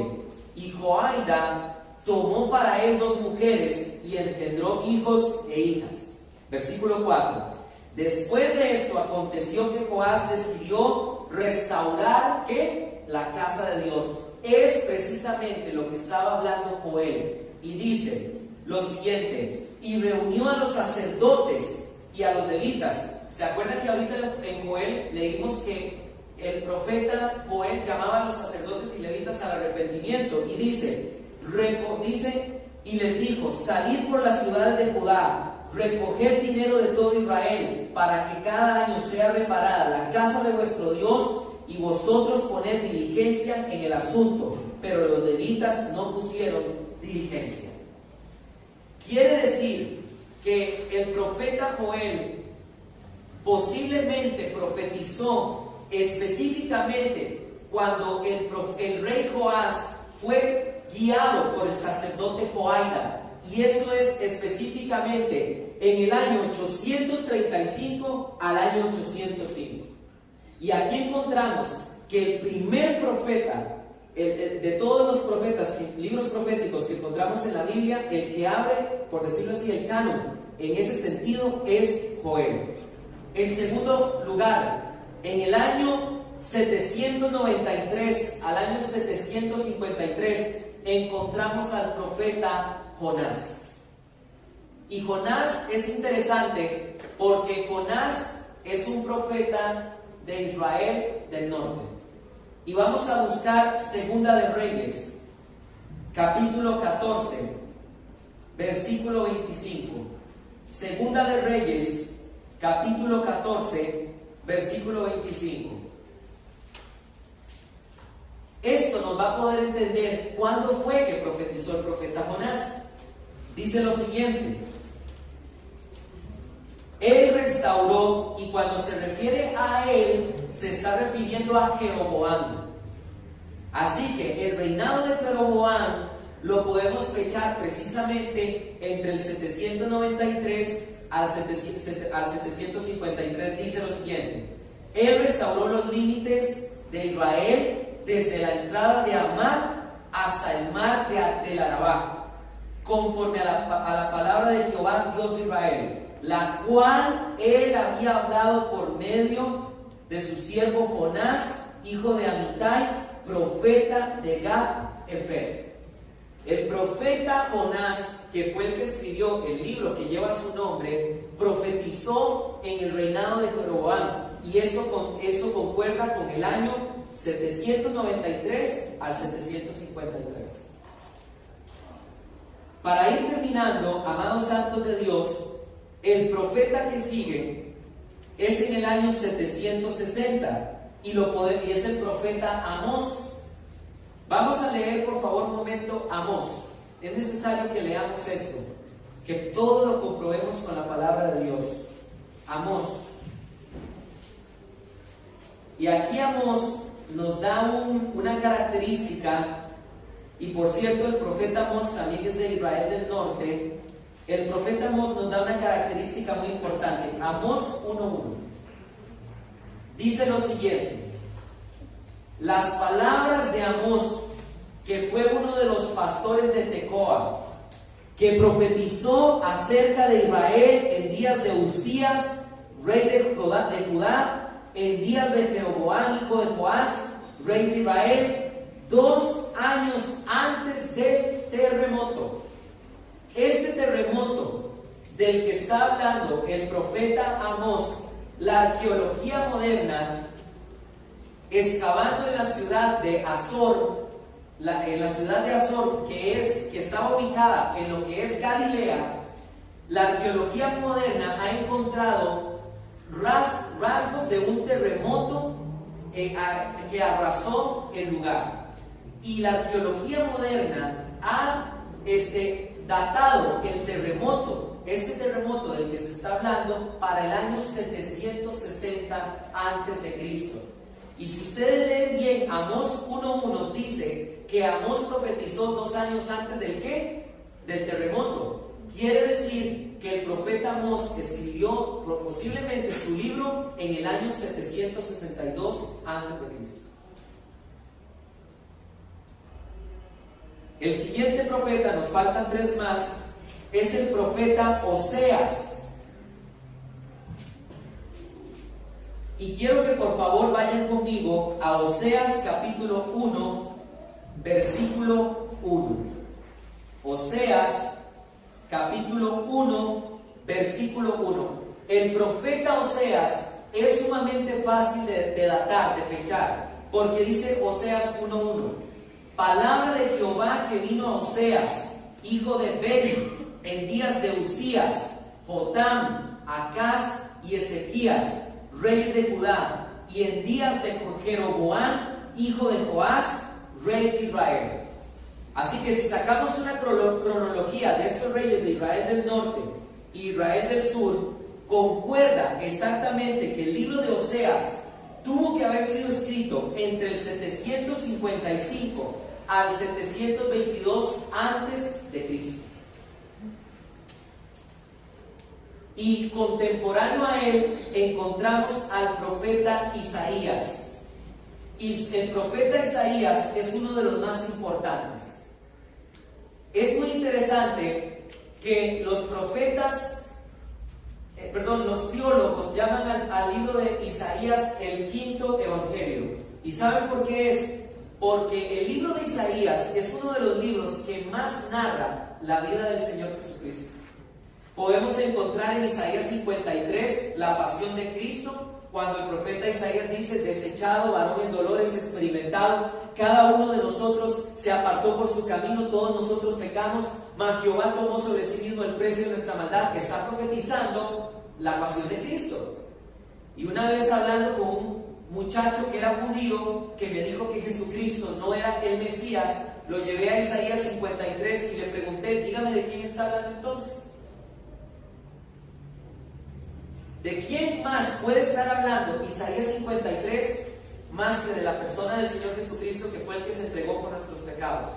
Y Joaida tomó para él 2 mujeres y engendró hijos e hijas. Versículo 4. Después de esto aconteció que Joás decidió restaurar ¿qué? La casa de Dios. Es precisamente lo que estaba hablando Joel. Y dice lo siguiente: y reunió a los sacerdotes y a los levitas. ¿Se acuerdan que ahorita en Joel leímos que el profeta Joel llamaba a los sacerdotes y levitas al arrepentimiento? Y dice, y les dijo: salid por las ciudades de Judá, recoged dinero de todo Israel, para que cada año sea reparada la casa de vuestro Dios, y vosotros poned diligencia en el asunto. Pero los levitas no pusieron diligencia. Quiere decir que el profeta Joel posiblemente profetizó específicamente cuando el rey Joás fue guiado por el sacerdote Joaida. Y esto es específicamente en el año 835 al año 805. Y aquí encontramos que el primer profeta, de todos los profetas, libros proféticos que encontramos en la Biblia, el que abre, por decirlo así, el canon, en ese sentido, es Joel. En segundo lugar, en el año 793 al año 753, encontramos al profeta Jonás. Y Jonás es interesante porque Jonás es un profeta de Israel del norte. Y vamos a buscar Segunda de Reyes, capítulo 14, versículo 25. Segunda de Reyes, capítulo 14, versículo 25. Esto nos va a poder entender cuándo fue que profetizó el profeta Jonás. Dice lo siguiente: él restauró, y cuando se refiere a él, se está refiriendo a Jeroboam. Así que el reinado de Jeroboam lo podemos fechar precisamente entre el 793 al 753. Dice lo siguiente: él restauró los límites de Israel desde la entrada de Amán hasta el mar del Arabá, conforme a la palabra de Jehová, Dios de Israel, la cual él había hablado por medio de su siervo Jonás, hijo de Amitai, profeta de Gat-Hefer. El profeta Jonás, que fue el que escribió el libro que lleva su nombre, profetizó en el reinado de Jeroboam, y eso concuerda con el año 793 al 753. Para ir terminando, amados santos de Dios, el profeta que sigue es en el año 760 y es el profeta Amós. Vamos a leer, por favor, un momento Amós. Es necesario que leamos esto, que todo lo comprobemos con la palabra de Dios. Amós. Y aquí Amós nos da una característica, y por cierto, el profeta Amós también es de Israel del norte. El profeta Amós nos da una característica muy importante. Amós 1:1 dice lo siguiente: las palabras de Amós, que fue uno de los pastores de Tecoa, que profetizó acerca de Israel en días de Usías, rey de Judá, en días de Jeroboam, hijo de Joás, rey de Israel, 2 años antes del terremoto. Este terremoto del que está hablando el profeta Amós, la arqueología moderna, excavando en la ciudad de Azor, que está ubicada en lo que es Galilea, la arqueología moderna ha encontrado rasgos de un terremoto que arrasó el lugar. Y la arqueología moderna ha datado el terremoto, este terremoto del que se está hablando, para el año 760 a.C. Y si ustedes leen bien, Amós 1:1 dice que Amós profetizó 2 años antes del ¿qué? Del terremoto. Quiere decir que el profeta Amós escribió posiblemente su libro en el año 762 a.C. El siguiente profeta, nos faltan 3 más, es el profeta Oseas. Y quiero que por favor vayan conmigo a Oseas capítulo 1, versículo 1. Oseas capítulo 1, versículo 1. El profeta Oseas es sumamente fácil de datar, de fechar, porque dice Oseas 1:1. Palabra de Jehová que vino a Oseas, hijo de Beri, en días de Usías, Jotam, Acaz y Ezequías, reyes de Judá, y en días de Jeroboam, hijo de Joás, rey de Israel. Así que si sacamos una cronología de estos reyes de Israel del norte y Israel del sur, concuerda exactamente que el libro de Oseas tuvo que haber sido escrito entre el 755 al 722 antes de Cristo. Y contemporáneo a él encontramos al profeta Isaías. Y el profeta Isaías es uno de los más importantes. Es muy interesante que los teólogos llaman al libro de Isaías el quinto evangelio. ¿Y saben por qué es? Porque el libro de Isaías es uno de los libros que más narra la vida del Señor Jesucristo. Podemos encontrar en Isaías 53 la pasión de Cristo, cuando el profeta Isaías dice: desechado, varón en dolores, experimentado, cada uno de nosotros se apartó por su camino, todos nosotros pecamos, mas Jehová tomó sobre sí mismo el precio de nuestra maldad. Está profetizando la pasión de Cristo. Y una vez hablando con un muchacho que era judío, que me dijo que Jesucristo no era el Mesías, lo llevé a Isaías 53 y le pregunté: dígame, ¿de quién está hablando entonces? ¿De quién más puede estar hablando Isaías 53 más que de la persona del Señor Jesucristo, que fue el que se entregó por nuestros pecados?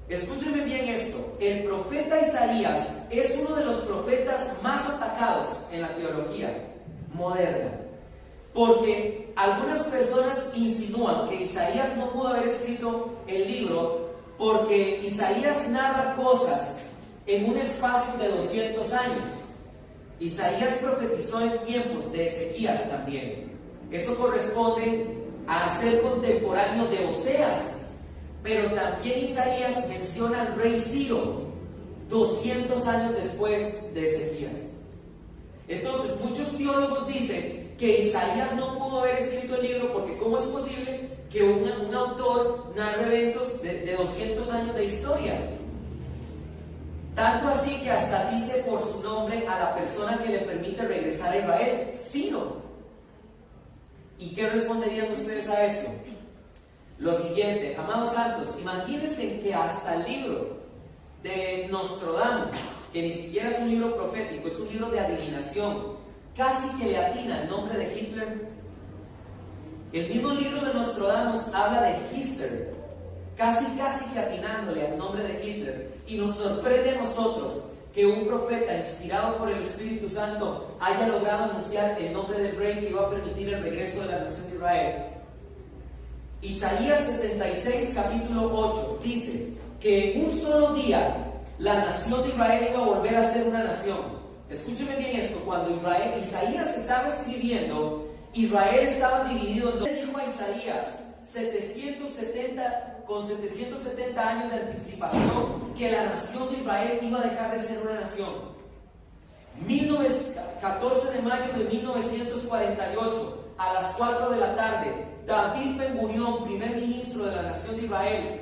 Escúchenme bien esto: el profeta Isaías es uno de los profetas más atacados en la teología moderna, porque algunas personas insinúan que Isaías no pudo haber escrito el libro porque Isaías narra cosas en un espacio de 200 años. Isaías profetizó en tiempos de Ezequías también. Eso corresponde a ser contemporáneo de Oseas. Pero también Isaías menciona al rey Ciro 200 años después de Ezequías. Entonces muchos teólogos dicen que Isaías no pudo haber escrito el libro porque ¿cómo es posible que un autor narre eventos de 200 años de historia? Tanto así que hasta dice por su nombre a la persona que le permite regresar a Israel: Ciro. ¿Y qué responderían ustedes a esto? Lo siguiente: amados santos, imagínense que hasta el libro de Nostradamus, que ni siquiera es un libro profético, es un libro de adivinación, casi que le atina el nombre de Hitler. El mismo libro de Nostradamus habla de Hitler, casi que atinándole al nombre de Hitler. Y nos sorprende a nosotros que un profeta inspirado por el Espíritu Santo haya logrado anunciar el nombre del rey que iba a permitir el regreso de la nación de Israel. Isaías 66 capítulo 8 dice que en un solo día la nación de Israel iba a volver a ser una nación. Escúcheme bien esto: cuando Isaías estaba escribiendo, Israel estaba dividido en dos. Dijo a Isaías 770 años de anticipación que la nación de Israel iba a dejar de ser una nación. 14 de mayo de 1948 a las 4 de la tarde, David Ben Gurión, primer ministro de la nación de Israel,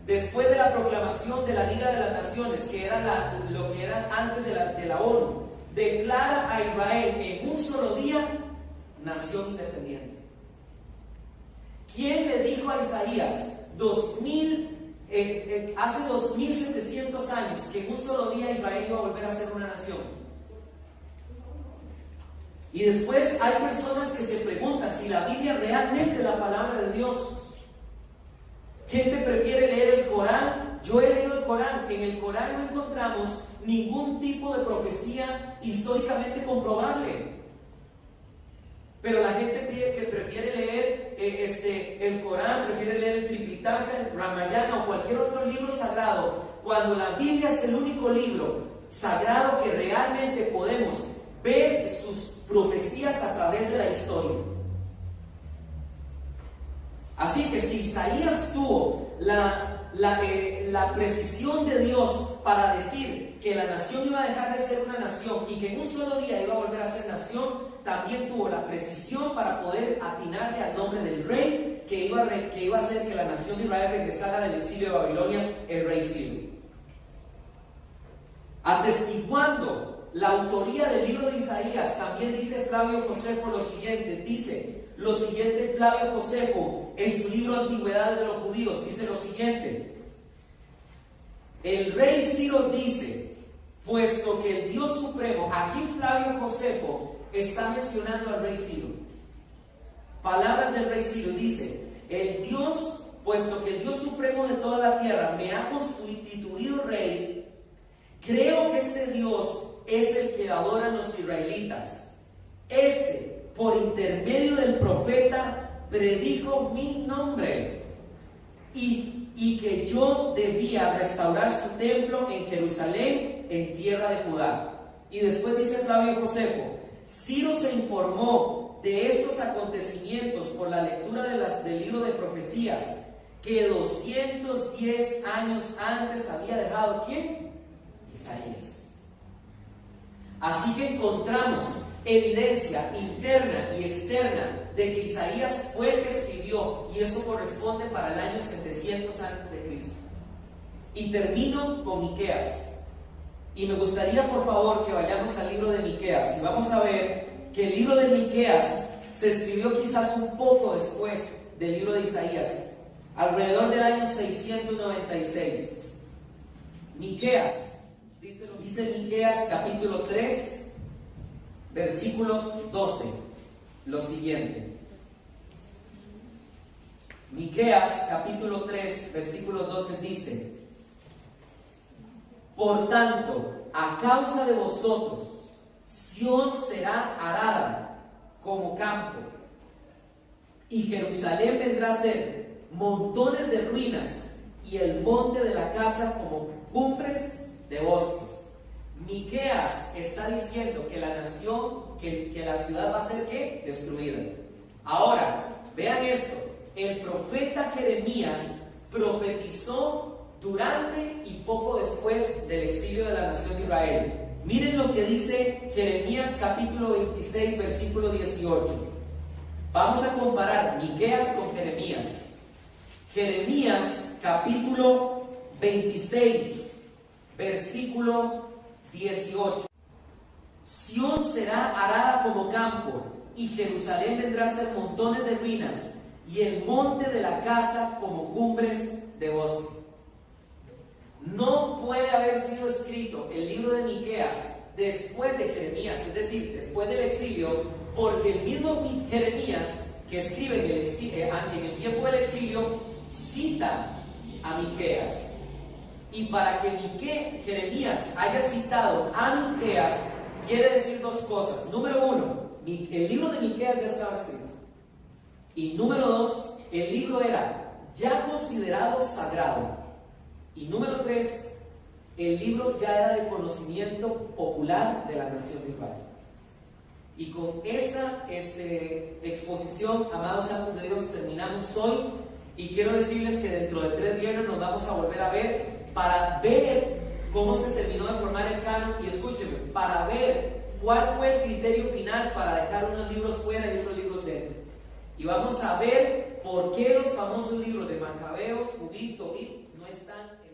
después de la proclamación de la Liga de las Naciones, que era lo que era antes de la ONU, declara a Israel en un solo día nación independiente. ¿Quién le dijo a Isaías hace 2700 años que en un solo día Israel iba a volver a ser una nación? Y después hay personas que se preguntan si la Biblia realmente es la palabra de Dios. ¿Gente prefiere leer el Corán? Yo he leído el Corán. en el Corán no encontramos ningún tipo de profecía históricamente comprobable. Pero la gente que prefiere leer el Corán, prefiere leer el Tripitaka, el Ramayana o cualquier otro libro sagrado, cuando la Biblia es el único libro sagrado que realmente podemos ver sus profecías a través de la historia. Así que si Isaías tuvo la precisión de Dios para decir que la nación iba a dejar de ser una nación y que en un solo día iba a volver a ser nación, también tuvo la precisión para poder atinarle al nombre del rey que iba a hacer que la nación de Israel regresara del exilio de Babilonia, el rey Ciro. Atestiguando la autoría del libro de Isaías, también dice Flavio Josefo lo siguiente, Flavio Josefo en su libro Antigüedades de los Judíos, dice lo siguiente: el rey Ciro dice, puesto que el Dios supremo, aquí Flavio Josefo está mencionando al rey Ciro, palabras del rey Ciro, dice, puesto que el Dios supremo de toda la tierra me ha constituido rey, creo que este Dios es el que adoran los israelitas. Por intermedio del profeta, predijo mi nombre y que yo debía restaurar su templo en Jerusalén, en tierra de Judá. Y después dice Flavio Josefo, Ciro se informó de estos acontecimientos por la lectura del libro de profecías que 210 años antes había dejado ¿quién? Isaías. Así que encontramos evidencia interna y externa de que Isaías fue el que escribió, y eso corresponde para el año 700 a.C. Y termino con Miqueas. Y me gustaría, por favor, que vayamos al libro de Miqueas, y vamos a ver que el libro de Miqueas se escribió quizás un poco después del libro de Isaías, alrededor del año 696. Miqueas, dice Miqueas capítulo 3, versículo 12, lo siguiente. Miqueas capítulo 3, versículo 12 dice: por tanto, a causa de vosotros, Sión será arada como campo, y Jerusalén vendrá a ser montones de ruinas, y el monte de la casa como cumbres de bosques. Miqueas está diciendo que la nación, que la ciudad va a ser ¿qué? Destruida. Ahora, vean esto, el profeta Jeremías profetizó durante y poco después del exilio de la nación de Israel. Miren lo que dice Jeremías capítulo 26, versículo 18. Vamos a comparar Miqueas con Jeremías. Jeremías capítulo 26, versículo 18. Sión será arada como campo, y Jerusalén vendrá a ser montones de ruinas, y el monte de la casa como cumbres de bosque. No puede haber sido escrito el libro de Miqueas después de Jeremías, es decir, después del exilio, porque el mismo Jeremías que escribe en el tiempo del exilio cita a Miqueas. Y para que Jeremías haya citado a Miqueas, quiere decir dos cosas. Número uno, el libro de Miqueas ya estaba escrito. Y número dos, el libro era ya considerado sagrado. Y número tres, el libro ya era de conocimiento popular de la nación de Israel. Y con esta exposición, amados santos de Dios, terminamos hoy. Y quiero decirles que dentro de 3 viernes nos vamos a volver a ver para ver cómo se terminó de formar el canon. Y escúchenme, para ver cuál fue el criterio final para dejar unos libros fuera y otros libros dentro. Y vamos a ver por qué los famosos libros de Macabeos, Judith, Tobit no están en